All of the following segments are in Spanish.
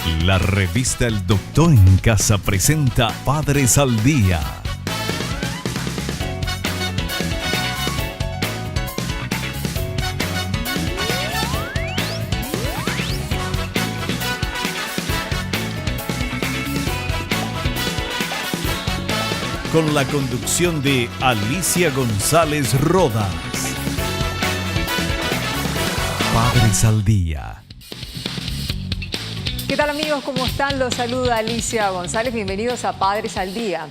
La revista El Doctor en Casa presenta Padres al Día. Con la conducción de Alicia González Rodas. Padres al Día. ¿Qué tal, amigos? ¿Cómo están? Los saluda Alicia González. Bienvenidos a Padres al Día.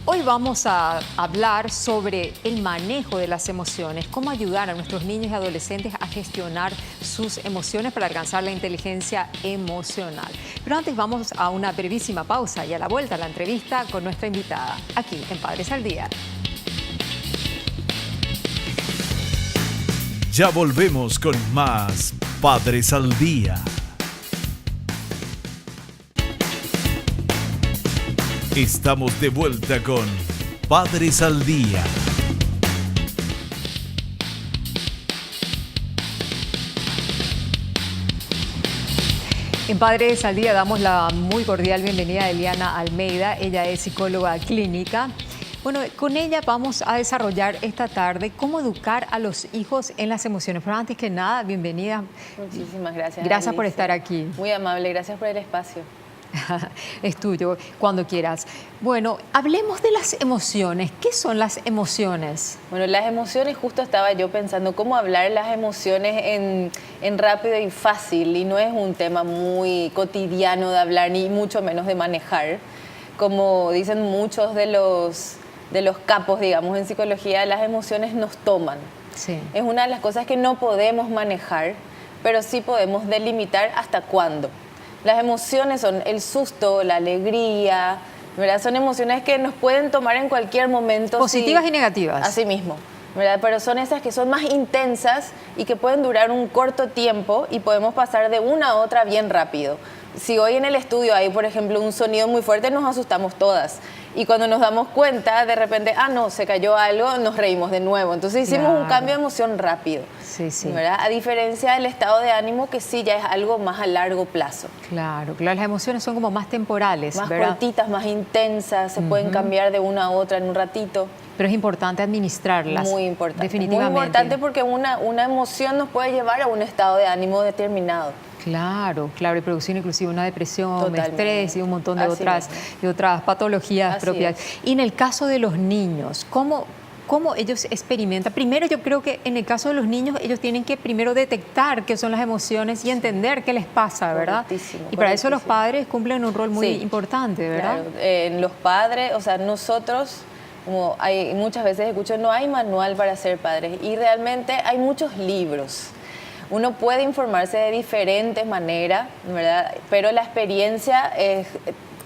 Hoy vamos a hablar sobre el manejo de las emociones, cómo ayudar a nuestros niños y adolescentes a gestionar sus emociones para alcanzar la inteligencia emocional. Pero antes vamos a una brevísima pausa y a la vuelta a la entrevista con nuestra invitada, aquí en Padres al Día. Ya volvemos con más Padres al Día. Estamos de vuelta con Padres al Día. En Padres al Día damos la muy cordial bienvenida a Eliana Almeida. Ella es psicóloga clínica. Bueno, con ella vamos a desarrollar esta tarde cómo educar a los hijos en las emociones. Pero antes que nada, bienvenida. Muchísimas gracias. Gracias por estar aquí. Muy amable, gracias por el espacio. Es tuyo, cuando quieras. Bueno, hablemos de las emociones. ¿Qué son las emociones? Bueno, las emociones, justo estaba yo pensando cómo hablar las emociones en rápido y fácil, y no es un tema muy cotidiano de hablar, ni mucho menos de manejar. Como dicen muchos de los capos, digamos, en psicología, las emociones nos toman. Sí. Es una de las cosas que no podemos manejar, pero sí podemos delimitar hasta cuándo. Las emociones son el susto, la alegría, ¿verdad? Son emociones que nos pueden tomar en cualquier momento. Positivas y negativas. Así mismo, ¿verdad? Pero son esas que son más intensas y que pueden durar un corto tiempo y podemos pasar de una a otra bien rápido. Si hoy en el estudio hay, por ejemplo, un sonido muy fuerte, nos asustamos todas. Y cuando nos damos cuenta, de repente, no, se cayó algo, nos reímos de nuevo. Entonces hicimos un cambio de emoción rápido. Sí, sí. ¿Verdad? A diferencia del estado de ánimo, que sí ya es algo más a largo plazo. Claro, las emociones son como más temporales, más ¿verdad? Cortitas, más intensas, se pueden cambiar de una a otra en un ratito. Pero es importante administrarlas. Muy importante. Definitivamente. Muy importante porque una emoción nos puede llevar a un estado de ánimo determinado. Claro, y producir inclusive una depresión, Totalmente. estrés y un montón de otras patologías Así propias. es. Y en el caso de los niños, ¿cómo ellos experimentan? Primero, yo creo que en el caso de los niños, ellos tienen que primero detectar qué son las emociones y entender qué les pasa, ¿verdad? Y para eso los padres cumplen un rol muy importante, ¿verdad? Claro. Los padres, o sea, nosotros, como muchas veces escucho, no hay manual para ser padres, y realmente hay muchos libros. Uno puede informarse de diferentes maneras, ¿verdad? Pero la experiencia es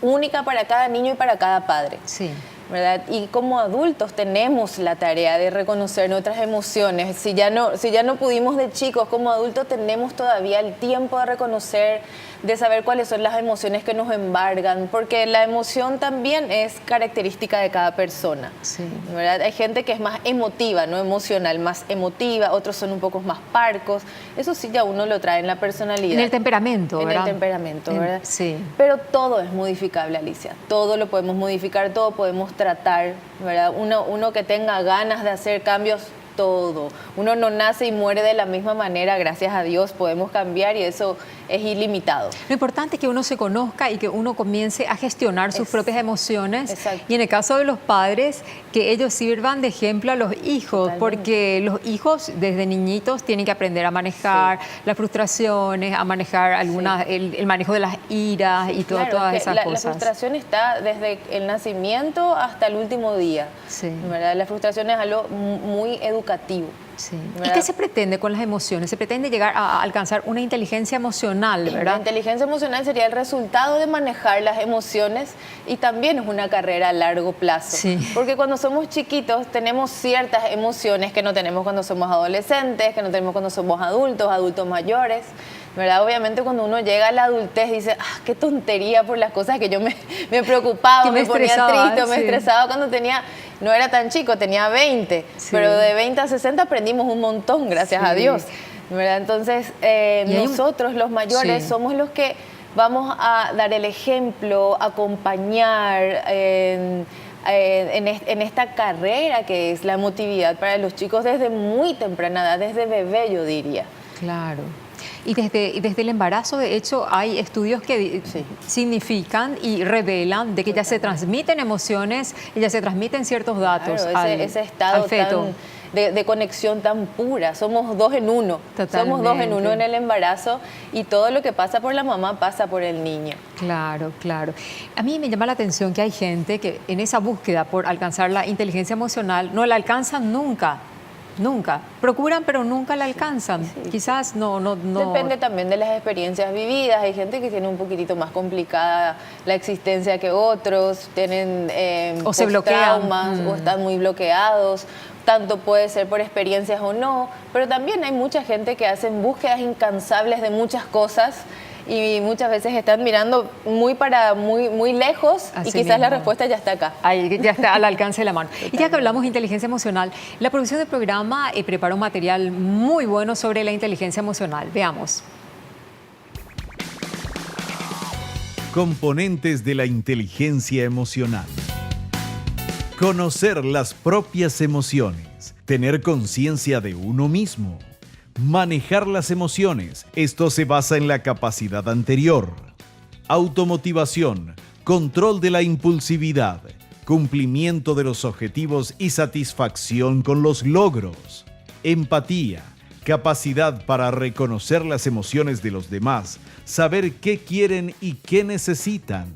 única para cada niño y para cada padre. Sí. ¿Verdad? Y como adultos tenemos la tarea de reconocer nuestras emociones. Si ya no pudimos de chicos, como adultos tenemos todavía el tiempo de reconocer, de saber cuáles son las emociones que nos embargan, porque la emoción también es característica de cada persona. Sí. ¿Verdad? Hay gente que es más emotiva, no emocional, más emotiva, otros son un poco más parcos. Eso sí ya uno lo trae en la personalidad. En el temperamento, ¿verdad? En el temperamento, ¿verdad? Sí. Pero todo es modificable, Alicia. Todo lo podemos modificar, todo podemos tratar, ¿verdad? Uno que tenga ganas de hacer cambios, todo. Uno no nace y muere de la misma manera, gracias a Dios podemos cambiar, y eso es ilimitado. Lo importante es que uno se conozca y que uno comience a gestionar sus propias emociones. Exacto. Y en el caso de los padres, que ellos sirvan de ejemplo a los hijos. Totalmente. Porque los hijos desde niñitos tienen que aprender a manejar las frustraciones, a manejar el manejo de las iras y todas esas cosas. La frustración está desde el nacimiento hasta el último día. Sí. ¿Verdad? La frustración es algo muy educativo. Sí. ¿Y qué se pretende con las emociones? Se pretende llegar a alcanzar una inteligencia emocional, ¿verdad? La inteligencia emocional sería el resultado de manejar las emociones, y también es una carrera a largo plazo. Sí. Porque cuando somos chiquitos tenemos ciertas emociones que no tenemos cuando somos adolescentes, que no tenemos cuando somos adultos mayores. ¿Verdad? Obviamente cuando uno llega a la adultez dice, qué tontería por las cosas que yo me preocupaba, me ponía triste, me estresaba cuando no era tan chico, tenía 20, pero de 20 a 60 aprendimos un montón, gracias a Dios. ¿Verdad? Entonces nosotros los mayores somos los que vamos a dar el ejemplo, acompañar en esta carrera que es la emotividad para los chicos desde muy temprana edad, desde bebé yo diría. Claro. Y desde el embarazo, de hecho, hay estudios que significan y revelan de que ya se transmiten emociones y ya se transmiten ciertos datos ese estado al feto. De conexión tan pura. Somos dos en uno. Totalmente. Somos dos en uno en el embarazo y todo lo que pasa por la mamá pasa por el niño. Claro, claro. A mí me llama la atención que hay gente que en esa búsqueda por alcanzar la inteligencia emocional no la alcanzan nunca. Nunca. Procuran, pero nunca la alcanzan. Sí. Quizás no. Depende también de las experiencias vividas. Hay gente que tiene un poquitito más complicada la existencia que otros, tienen o se bloquean traumas o están muy bloqueados. Tanto puede ser por experiencias o no, pero también hay mucha gente que hacen búsquedas incansables de muchas cosas y muchas veces están mirando muy lejos. Así y quizás mismo. la respuesta ya está acá. Ahí ya está al alcance de la mano. Y ya que hablamos de inteligencia emocional, la producción del programa preparó un material muy bueno sobre la inteligencia emocional. Veamos. Componentes de la inteligencia emocional. Conocer las propias emociones, tener conciencia de uno mismo, manejar las emociones, esto se basa en la capacidad anterior, automotivación, control de la impulsividad, cumplimiento de los objetivos y satisfacción con los logros, empatía, capacidad para reconocer las emociones de los demás, saber qué quieren y qué necesitan,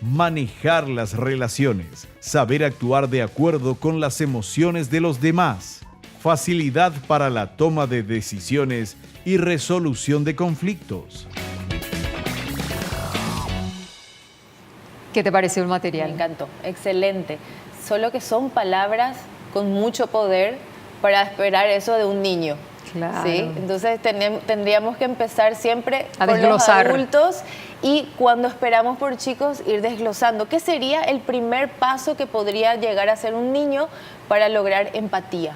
manejar las relaciones, saber actuar de acuerdo con las emociones de los demás, facilidad para la toma de decisiones y resolución de conflictos. ¿Qué te pareció el material? Me encantó, excelente. Solo que son palabras con mucho poder para esperar eso de un niño. Claro. ¿Sí? Entonces tendríamos que empezar siempre a por desglosar. Los adultos y cuando esperamos por chicos ir desglosando. ¿Qué sería el primer paso que podría llegar a hacer un niño para lograr empatía?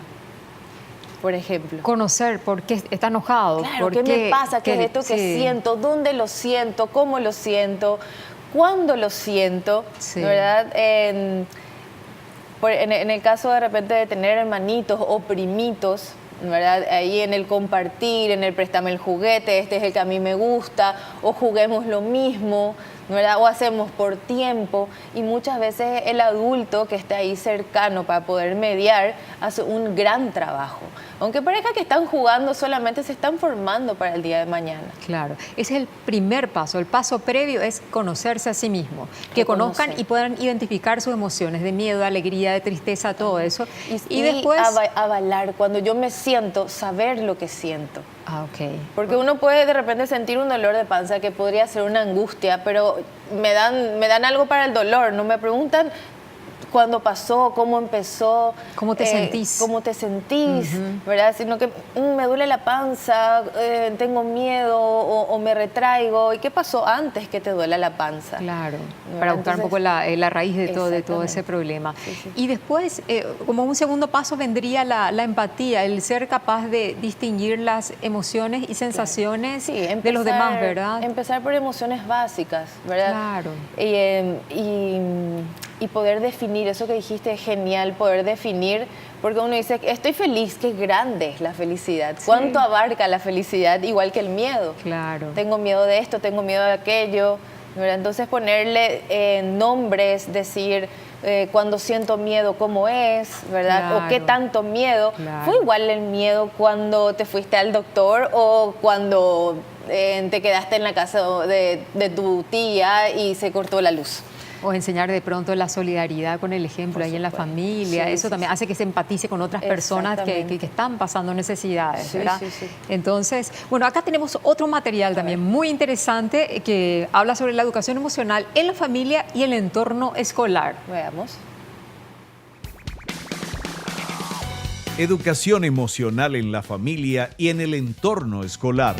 Por ejemplo. Conocer por qué está enojado. Claro, por ¿qué me pasa? ¿Qué es esto que sí. siento? ¿Dónde lo siento? ¿Cómo lo siento? ¿Cuándo lo siento? Sí. ¿Verdad? En el caso de repente de tener hermanitos o primitos, ¿verdad? Ahí en el compartir, en el préstame el juguete, este es el que a mí me gusta, o juguemos lo mismo, ¿verdad? O hacemos por tiempo, y muchas veces el adulto que está ahí cercano para poder mediar hace un gran trabajo. Aunque parezca que están jugando, solamente se están formando para el día de mañana. Claro, ese es el primer paso. El paso previo es conocerse a sí mismo, que conozcan y puedan identificar sus emociones de miedo, de alegría, de tristeza, todo eso. Y después avalar, cuando yo me siento, saber lo que siento. Ah, ok. Porque uno puede de repente sentir un dolor de panza que podría ser una angustia, pero me dan algo para el dolor, no me preguntan cuándo pasó, cómo empezó. ¿Cómo te sentís? ¿Cómo te sentís? ¿Verdad? Sino que me duele la panza, tengo miedo o me retraigo. ¿Y qué pasó antes que te duela la panza? Claro, ¿verdad? para buscar un poco la raíz de todo Exactamente. ese problema. Sí, sí. Y después, como un segundo paso, vendría la empatía, el ser capaz de distinguir las emociones y sensaciones Sí, de los demás, ¿verdad? Empezar por emociones básicas, ¿verdad? Claro. Y poder definir, eso que dijiste es genial, poder definir, porque uno dice, estoy feliz, qué grande es la felicidad, Sí. cuánto abarca la felicidad, igual que el miedo. Claro. Tengo miedo de esto, tengo miedo de aquello, ¿verdad? Entonces ponerle nombres, decir cuando siento miedo, cómo es, ¿verdad? Claro. O qué tanto miedo. Claro. ¿Fue igual el miedo cuando te fuiste al doctor o cuando te quedaste en la casa de tu tía y se cortó la luz? O enseñar de pronto la solidaridad con el ejemplo Por ahí en la supuesto. familia. Sí, Eso sí, también sí. hace que se empatice con otras personas que Exactamente. están pasando necesidades, Sí, ¿verdad? sí, sí. Entonces, bueno, acá tenemos otro material también muy interesante que habla sobre la educación emocional en la familia y el entorno escolar. Veamos. Educación emocional en la familia y en el entorno escolar.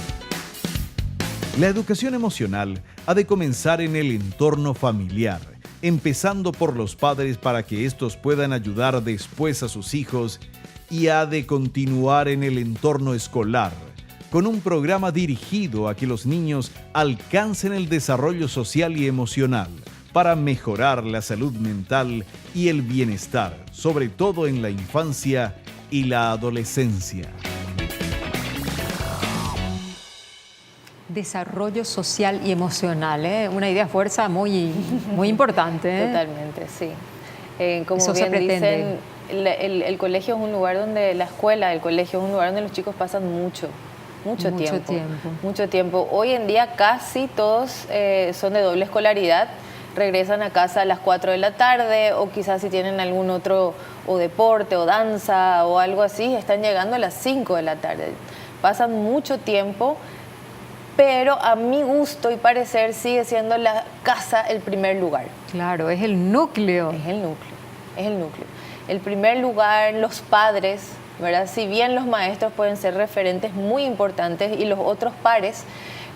La educación emocional ha de comenzar en el entorno familiar, empezando por los padres para que estos puedan ayudar después a sus hijos, y ha de continuar en el entorno escolar, con un programa dirigido a que los niños alcancen el desarrollo social y emocional para mejorar la salud mental y el bienestar, sobre todo en la infancia y la adolescencia. Desarrollo social y emocional, ¿eh? Una idea fuerza muy importante, ¿eh? Totalmente, sí. Como Eso bien se pretende. dicen, el colegio es un lugar donde, la escuela, el colegio es un lugar donde los chicos pasan mucho tiempo. Hoy en día casi todos son de doble escolaridad, regresan a casa a las 4 de la tarde o quizás si tienen algún otro o deporte o danza o algo así, están llegando a las 5 de la tarde. Pasan mucho tiempo, pero a mi gusto y parecer sigue siendo la casa el primer lugar. Claro, es el núcleo. Es el núcleo. El primer lugar, los padres, ¿verdad? Si bien los maestros pueden ser referentes muy importantes y los otros pares,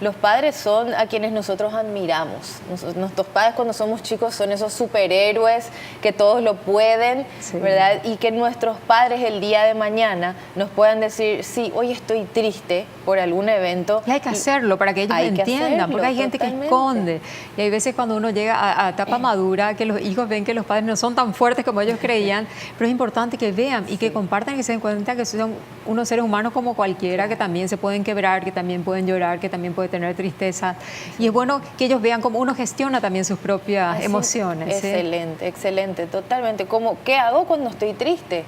los padres son a quienes nosotros admiramos. Nuestros padres cuando somos chicos son esos superhéroes que todos lo pueden, sí, ¿verdad? Y que nuestros padres el día de mañana nos puedan decir, sí, hoy estoy triste por algún evento. Y hay que hacerlo para que ellos entiendan, porque hay gente que esconde. Y hay veces cuando uno llega a etapa madura, que los hijos ven que los padres no son tan fuertes como ellos creían, pero es importante que vean y que compartan y que se den cuenta que son unos seres humanos como cualquiera, que también se pueden quebrar, que también pueden llorar, que también pueden tener tristeza. Y es bueno que ellos vean cómo uno gestiona también sus propias emociones. Excelente, excelente, totalmente. Como, ¿qué hago cuando estoy triste?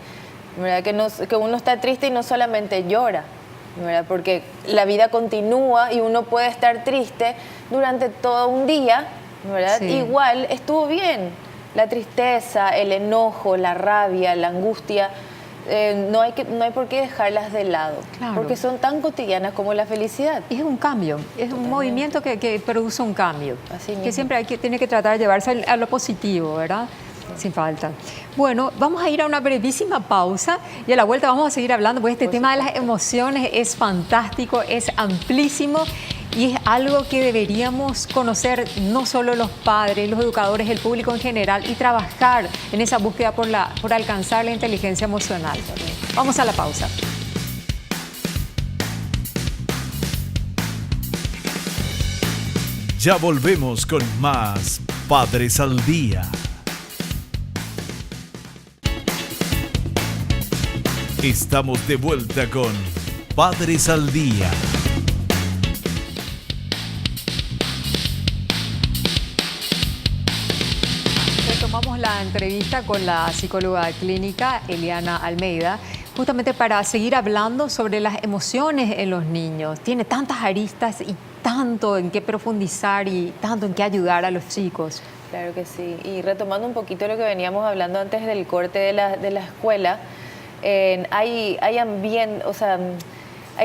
¿Verdad? Que uno está triste y no solamente llora, ¿verdad? Porque la vida continúa y uno puede estar triste durante todo un día, ¿verdad? Sí. Igual estuvo bien. La tristeza, el enojo, la rabia, la angustia, no hay por qué dejarlas de lado, claro, porque son tan cotidianas como la felicidad. Es un cambio, es un movimiento que produce un cambio, que siempre tiene que tratar de llevarse a lo positivo, ¿verdad? Sin falta. Bueno, vamos a ir a una brevísima pausa y a la vuelta vamos a seguir hablando, porque este tema de las emociones es fantástico, es amplísimo y es algo que deberíamos conocer no solo los padres, los educadores, el público en general, y trabajar en esa búsqueda por alcanzar la inteligencia emocional. Vamos a la pausa. Ya volvemos con más Padres al Día. Estamos de vuelta con Padres al Día. Retomamos la entrevista con la psicóloga clínica Eliana Almeida, justamente para seguir hablando sobre las emociones en los niños. Tiene tantas aristas y tanto en qué profundizar y tanto en qué ayudar a los chicos. Claro que sí. Y retomando un poquito lo que veníamos hablando antes del corte de la escuela, hay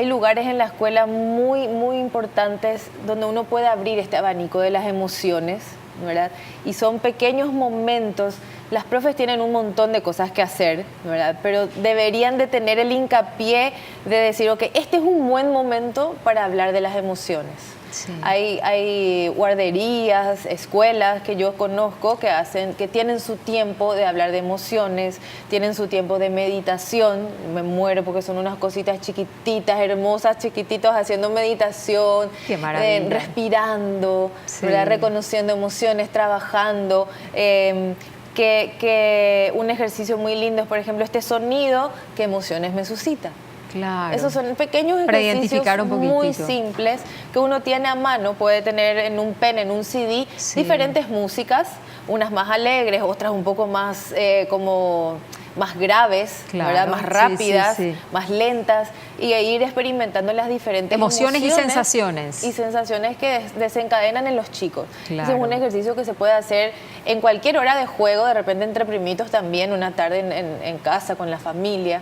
lugares en la escuela muy, muy importantes donde uno puede abrir este abanico de las emociones, ¿verdad? Y son pequeños momentos. Las profes tienen un montón de cosas que hacer, ¿verdad? Pero deberían de tener el hincapié de decir, ok, este es un buen momento para hablar de las emociones. Sí. Hay guarderías, escuelas que yo conozco que tienen su tiempo de hablar de emociones, tienen su tiempo de meditación. Me muero porque son unas cositas chiquititas, hermosas, chiquititos haciendo meditación, qué maravilla, respirando, sí, ¿verdad? Reconociendo emociones, trabajando. Que un ejercicio muy lindo es, por ejemplo, este sonido, ¿qué emociones me suscita? Claro. Esos son pequeños ejercicios muy simples que uno tiene a mano. Puede tener en un pen, en un CD, sí, diferentes músicas, unas más alegres, otras un poco más como más graves, claro, ¿verdad? Más rápidas, sí, más lentas, y ir experimentando las diferentes emociones y sensaciones. Y sensaciones que desencadenan en los chicos. Claro. Ese es un ejercicio que se puede hacer en cualquier hora de juego, de repente entre primitos también, una tarde en casa con la familia,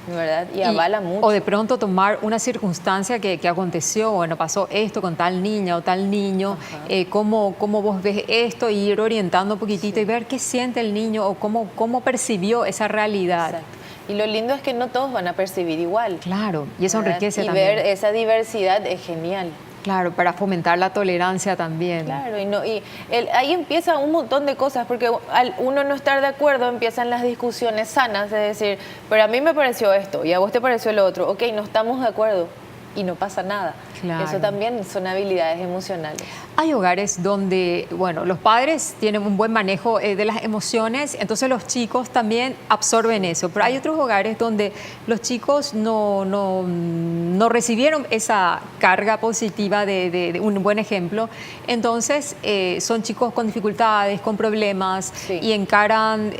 ¿verdad? Y avala mucho. O de pronto tomar una circunstancia que aconteció, bueno, pasó esto con tal niña o tal niño, cómo vos ves esto, y ir orientando un poquitito, sí, y ver qué siente el niño o cómo percibió esa realidad. Exacto. Y lo lindo es que no todos van a percibir igual. Claro, y eso enriquece y también. Y ver esa diversidad es genial. Claro, para fomentar la tolerancia también. Claro, ahí empieza un montón de cosas, porque al uno no estar de acuerdo empiezan las discusiones sanas, es decir, pero a mí me pareció esto y a vos te pareció lo otro. Ok, no estamos de acuerdo. y no pasa nada. Claro. Eso también son habilidades emocionales. Hay hogares donde, bueno, los padres tienen un buen manejo de las emociones, entonces los chicos también absorben eso, pero hay otros hogares donde los chicos no recibieron esa carga positiva de un buen ejemplo, entonces son chicos con dificultades, con problemas, Sí. y encaran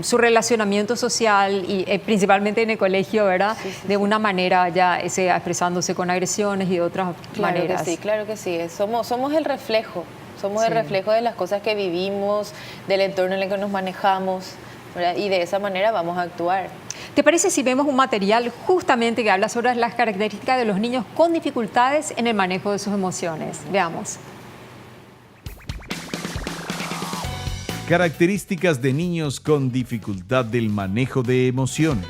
su relacionamiento social y principalmente en el colegio, ¿verdad? Sí, sí, de una manera ya sea expresándose con agresiones y de otras maneras. Claro que sí. Somos el reflejo. Somos el reflejo de las cosas que vivimos, del entorno en el que nos manejamos, ¿verdad? Y de esa manera vamos a actuar. ¿Te parece si vemos un material justamente que habla sobre las características de los niños con dificultades en el manejo de sus emociones? Veamos. Características de niños con dificultad del manejo de emociones.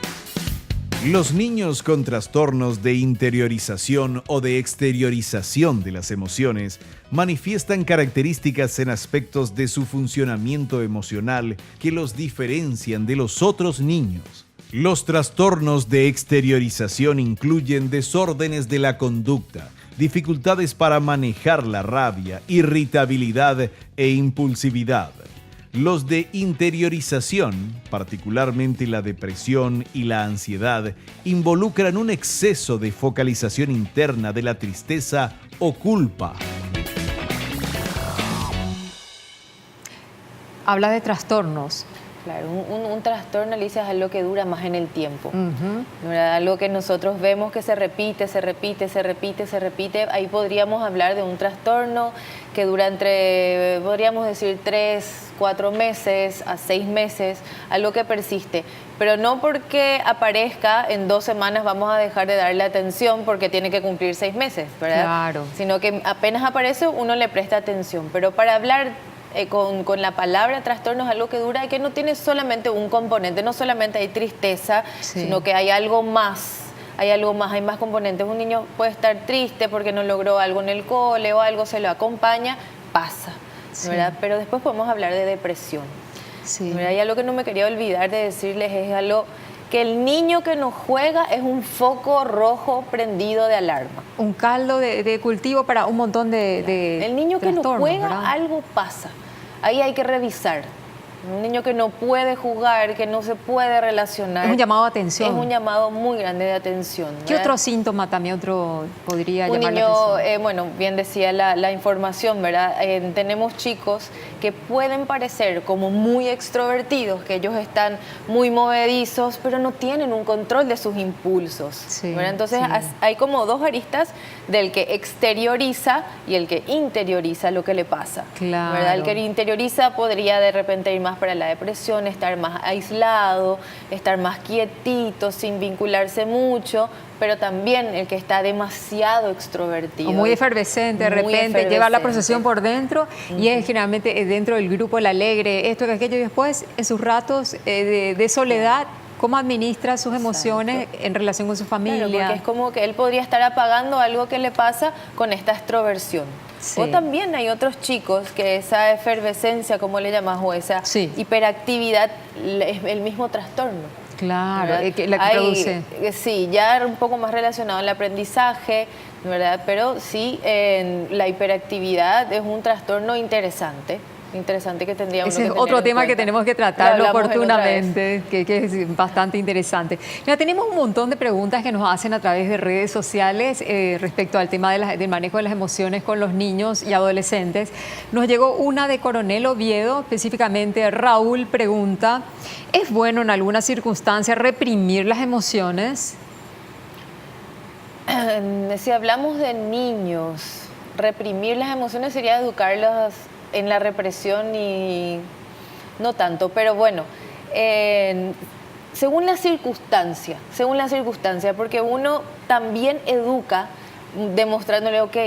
Los niños con trastornos de interiorización o de exteriorización de las emociones manifiestan características en aspectos de su funcionamiento emocional que los diferencian de los otros niños. Los trastornos de exteriorización incluyen desórdenes de la conducta, dificultades para manejar la rabia, irritabilidad e impulsividad. Los de interiorización, particularmente la depresión y la ansiedad, involucran un exceso de focalización interna de la tristeza o culpa. Habla de trastornos. Claro, un trastorno, Alicia, es algo que dura más en el tiempo. ¿Verdad? Algo que nosotros vemos que se repite. Ahí podríamos hablar de un trastorno que dura entre, podríamos decir, 3, 4 meses a 6 meses, algo que persiste. Pero no porque aparezca en 2 semanas vamos a dejar de darle atención porque tiene que cumplir 6 meses, ¿verdad? Claro. Sino que apenas aparece uno le presta atención. Pero para hablar con la palabra trastorno es algo que dura y que no tiene solamente un componente, no solamente hay tristeza, Sí. sino que hay algo más. Hay más componentes. Un niño puede estar triste porque no logró algo en el cole o algo se lo acompaña, pasa, Sí. ¿verdad? Pero después podemos hablar de depresión. Sí. ¿Verdad? Y algo que no me quería olvidar de decirles es algo que el niño que no juega es un foco rojo prendido de alarma. Un caldo de cultivo para un montón de El niño que no trastornos, juega, ¿verdad? algo pasa. Ahí hay que revisar. Un niño que no puede jugar, que no se puede relacionar. Es un llamado de atención. Es un llamado muy grande de atención. ¿Qué ¿verdad? otro síntoma también podría Un llamar la niño, atención? bueno, bien decía la información, ¿verdad? Tenemos chicos que pueden parecer como muy extrovertidos, que ellos están muy movedizos, pero no tienen un control de sus impulsos. Sí, ¿verdad? Entonces sí. hay como 2 aristas del que exterioriza y el que interioriza lo que le pasa. Claro. ¿verdad? El que interioriza podría de repente ir más para la depresión, estar más aislado, estar más quietito, sin vincularse mucho, pero también el que está demasiado extrovertido. O muy efervescente, de Muy repente lleva la efervescente. procesión por dentro y es generalmente dentro del grupo el alegre, esto que aquello, y después en sus ratos de soledad, ¿cómo administra sus emociones en relación con su familia? Claro, porque es como que él podría estar apagando algo que le pasa con esta extroversión. Sí. O también hay otros chicos que esa efervescencia, como le llamas, o esa Sí. hiperactividad es el mismo trastorno. Claro, ¿verdad? la que produce. Sí, ya un poco más relacionado al aprendizaje, ¿verdad? Pero sí, la hiperactividad es un trastorno interesante que tendríamos Ese que es tener otro en tema que cuenta. tenemos que Lo tratarlo hablamos en otra vez. oportunamente, que es bastante interesante. Mira, tenemos un montón de preguntas que nos hacen a través de redes sociales respecto al tema del manejo de las emociones con los niños y adolescentes. Nos llegó una de Coronel Oviedo, específicamente Raúl pregunta, ¿es bueno en alguna circunstancia reprimir las emociones? Si hablamos de niños, reprimir las emociones sería educarlos en la represión y no tanto, pero bueno, según la circunstancia, porque uno también educa demostrándole, ok,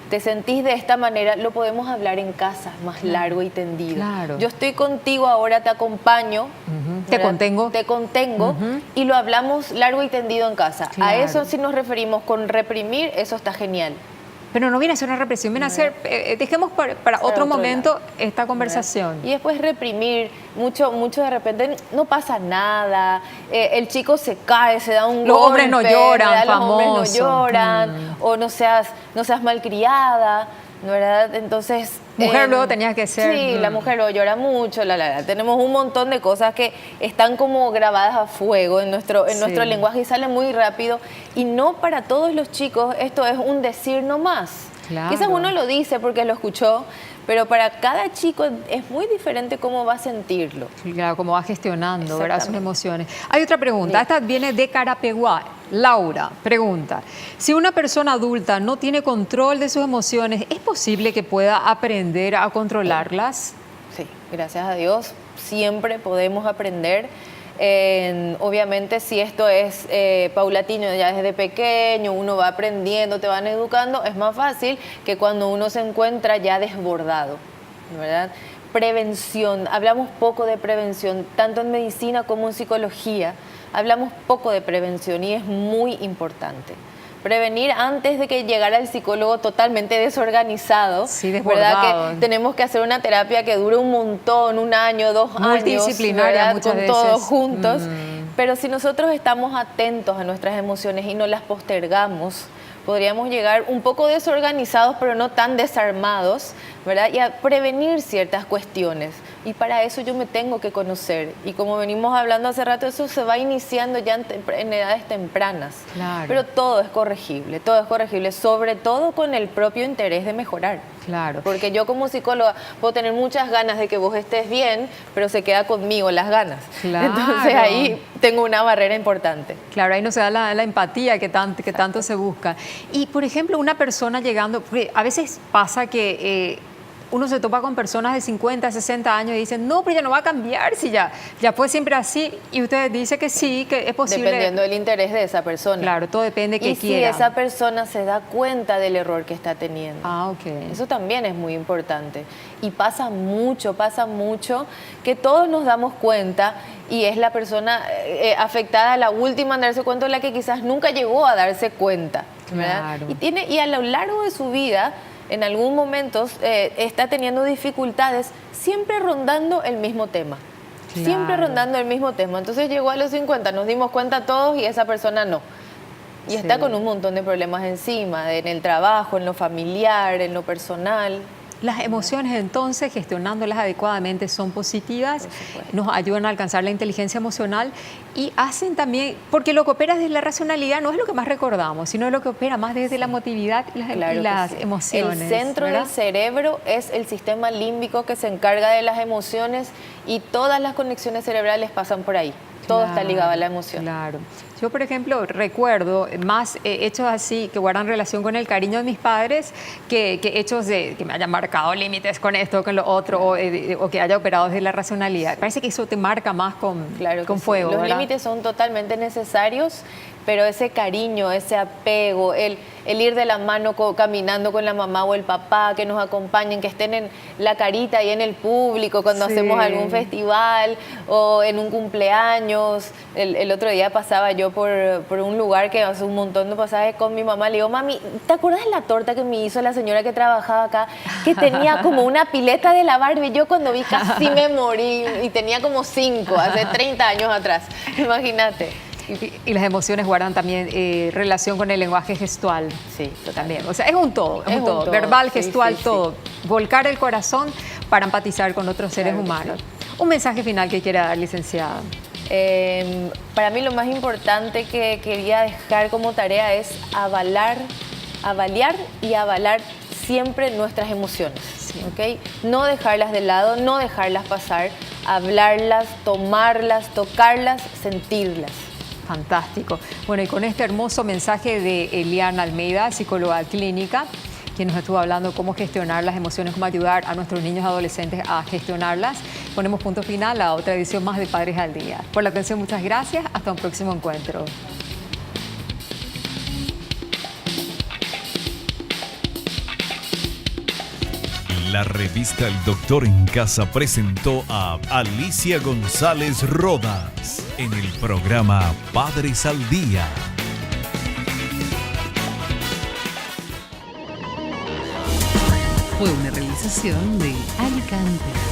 te sentís de esta manera, lo podemos hablar en casa, más largo y tendido. Claro. Yo estoy contigo ahora, te acompaño. Te ¿verdad? contengo. Te contengo y lo hablamos largo y tendido en casa. Claro. A eso si nos referimos con reprimir, eso está genial. Pero no viene a ser una represión, viene a ser, dejemos para otro momento esta conversación. Y después reprimir, mucho de repente no pasa nada, el chico se cae, se da un golpe. Los hombres no lloran, los hombres no lloran, o no seas malcriada, ¿verdad? Entonces... Mujer luego tenías que ser... Sí, la mujer luego llora mucho, tenemos un montón de cosas que están como grabadas a fuego en nuestro lenguaje y salen muy rápido. Y no para todos los chicos esto es un decir nomás. Claro. Quizás uno lo dice porque lo escuchó, pero para cada chico es muy diferente cómo va a sentirlo. Claro, cómo va gestionando, ¿verdad?, sus emociones. Hay otra pregunta, esta viene de Carapeguá. Laura pregunta, si una persona adulta no tiene control de sus emociones, ¿es posible que pueda aprender a controlarlas? Sí, gracias a Dios, siempre podemos aprender. Obviamente si esto es paulatino, ya desde pequeño, uno va aprendiendo, te van educando, es más fácil que cuando uno se encuentra ya desbordado, ¿verdad? Prevención, hablamos poco de prevención, tanto en medicina como en psicología, hablamos poco de prevención y es muy importante. Prevenir antes de que llegara el psicólogo totalmente desorganizado, sí, desbordado. ¿verdad? Que tenemos que hacer una terapia que dure un montón, 1 año, 2 años, multidisciplinaria muchas veces. Con todos juntos. Pero si nosotros estamos atentos a nuestras emociones y no las postergamos, podríamos llegar un poco desorganizados, pero no tan desarmados, ¿verdad? Y a prevenir ciertas cuestiones. Y para eso yo me tengo que conocer. Y como venimos hablando hace rato, eso se va iniciando ya en edades tempranas. Claro. Pero todo es corregible, sobre todo con el propio interés de mejorar. Claro. Porque yo como psicóloga puedo tener muchas ganas de que vos estés bien, pero se queda conmigo las ganas. Claro. Entonces ahí tengo una barrera importante. Claro, ahí no se da la empatía que tanto se busca. Y, por ejemplo, una persona llegando, porque a veces pasa que uno se topa con personas de 50, 60 años y dicen, no, pero ya no va a cambiar, si ya fue siempre así. Y usted dice que sí, que es posible. Dependiendo del interés de esa persona. Claro, todo depende de qué quiera. Y si esa persona se da cuenta del error que está teniendo. Ah, ok. Eso también es muy importante. Y pasa mucho que todos nos damos cuenta y es la persona afectada, la última en darse cuenta, la que quizás nunca llegó a darse cuenta, ¿verdad? Claro. Y a lo largo de su vida, en algún momento está teniendo dificultades, siempre rondando el mismo tema. Claro. Siempre rondando el mismo tema. Entonces llegó a los 50, nos dimos cuenta todos y esa persona no. Y está con un montón de problemas encima, en el trabajo, en lo familiar, en lo personal. Las emociones, entonces, gestionándolas adecuadamente, son positivas, nos ayudan a alcanzar la inteligencia emocional y hacen también, porque lo que opera desde la racionalidad no es lo que más recordamos, sino lo que opera más desde la emotividad y las emociones. El centro del cerebro es el sistema límbico que se encarga de las emociones y todas las conexiones cerebrales pasan por ahí. Todo está ligado a la emoción. Claro. Yo, por ejemplo, recuerdo más hechos así que guardan relación con el cariño de mis padres que hechos de que me hayan marcado límites con esto, con lo otro, o que haya operado desde la racionalidad. Parece que eso te marca más con fuego. Sí. Los ¿verdad? límites son totalmente necesarios, pero ese cariño, ese apego, el ir de la mano caminando con la mamá o el papá, que nos acompañen, que estén en la carita y en el público cuando hacemos algún festival o en un cumpleaños. El otro día pasaba yo por un lugar que hace un montón de pasajes con mi mamá. Le digo, mami, ¿te acuerdas de la torta que me hizo la señora que trabajaba acá? Que tenía como una pileta de la Barbie. Yo cuando vi casi me morí y tenía como 5, hace 30 años atrás. Imagínate. Y las emociones guardan también relación con el lenguaje gestual. Sí, también. O sea, es un todo, verbal, gestual, todo. Volcar el corazón para empatizar con otros seres humanos. Un mensaje final que quiera dar, licenciada. Para mí lo más importante que quería dejar como tarea es avaliar y avalar siempre nuestras emociones. Sí. ¿Okay? No dejarlas de lado, no dejarlas pasar, hablarlas, tomarlas, tocarlas, sentirlas. Fantástico. Bueno, y con este hermoso mensaje de Eliana Almeida, psicóloga clínica, quien nos estuvo hablando cómo gestionar las emociones, cómo ayudar a nuestros niños y adolescentes a gestionarlas, ponemos punto final a otra edición más de Padres al Día. Por la atención, muchas gracias. Hasta un próximo encuentro. La revista El Doctor en Casa presentó a Alicia González Rodas en el programa Padres al Día. fue una realización de Alicante.